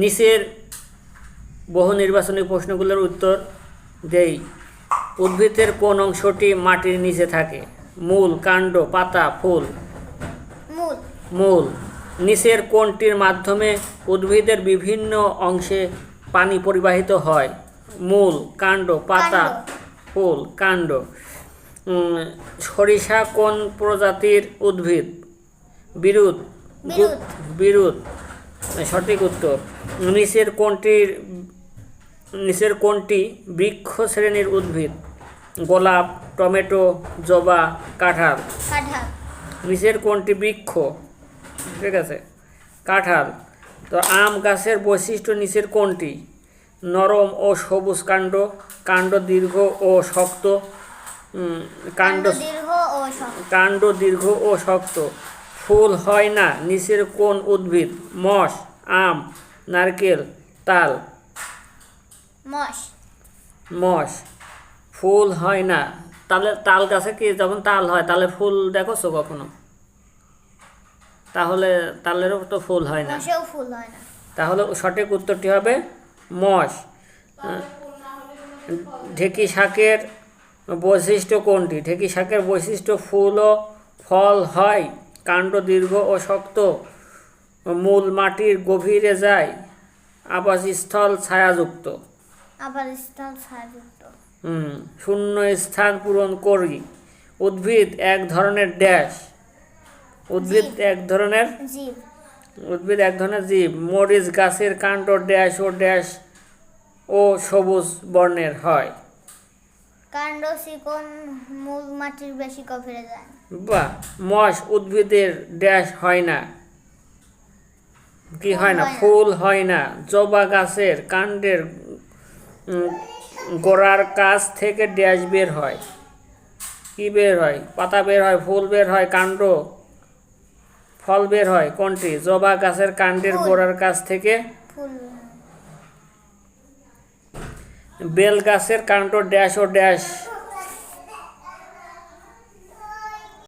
নিচের বহু নির্বাচনী প্রশ্নগুলোর উত্তর দেই। উদ্ভিদের কোন অংশটি মাটির নিচে থাকে? মূল, কাণ্ড, পাতা, ফুল? মূল। মূল। নিচের কোনটির মাধ্যমে উদ্ভিদের বিভিন্ন অংশে পানি পরিবাহিত হয়? মূল, কাণ্ড, পাতা, ফুল? কাণ্ড। সরিষা কোন প্রজাতির উদ্ভিদ? বিরুৎ। বিরুৎ সঠিক উত্তর। নিচের কোনটি বৃক্ষ শ্রেণীর উদ্ভিদ? গোলাপ, টমেটো, জবা, কাঁঠাল? নিচের কোনটি বৃক্ষ? ঠিক আছে, কাঁঠাল। তো আম গাছের বৈশিষ্ট্য নিচের কোনটি? নরম ও সবুজ কাণ্ড, কাণ্ড দীর্ঘ ও শক্ত, কাণ্ড দীর্ঘ ও শক্ত। ফুল হয় না নিচের কোন উদ্ভিদ? মশ, আম, নারকেল, তাল? মশ। ফুল হয় না। তাহলে তাল গাছে কি যখন তাল হয় তাহলে ফুল দেখছো কখনো? তাহলে তালেরও তো ফুল হয় না। তাহলে সঠিক উত্তরটি হবে মশ। ঢেঁকি শাকের বৈশিষ্ট্য কোনটি? ঢেঁকি শাকের বৈশিষ্ট্য ফুল ও ফল হয়, কাণ্ড দীর্ঘ ও শক্ত, মূল মাটির গভীরে যায়, আবাসস্থল ছায়াযুক্ত। শূন্য স্থান পূরণ করি। উদ্ভিদ এক ধরনের ড্যাশ। উদ্ভিদ এক ধরনের জীব। মরিচ গাছের কাণ্ড ড্যাশ ও ড্যাশ ও সবুজ বর্ণের হয়। কাণ্ড চিকন, মূল মাটির বেশি গভীরে যায়। বাহ। মশ উদ্ভিদের ড্যাশ হয় না। কি হয় না? ফুল হয় না। জবা গাছের কাণ্ডের গোড়ার কাছ থেকে ড্যাশ বের হয়। কি বের হয়? পাতা বের হয়, ফুল বের হয়, কাণ্ড, ফল বের হয়। কোনটি? জবা গাছের কাণ্ডের গোড়ার কাছ থেকে। বেল গাছের কাণ্ড ড্যাশ ও ড্যাশ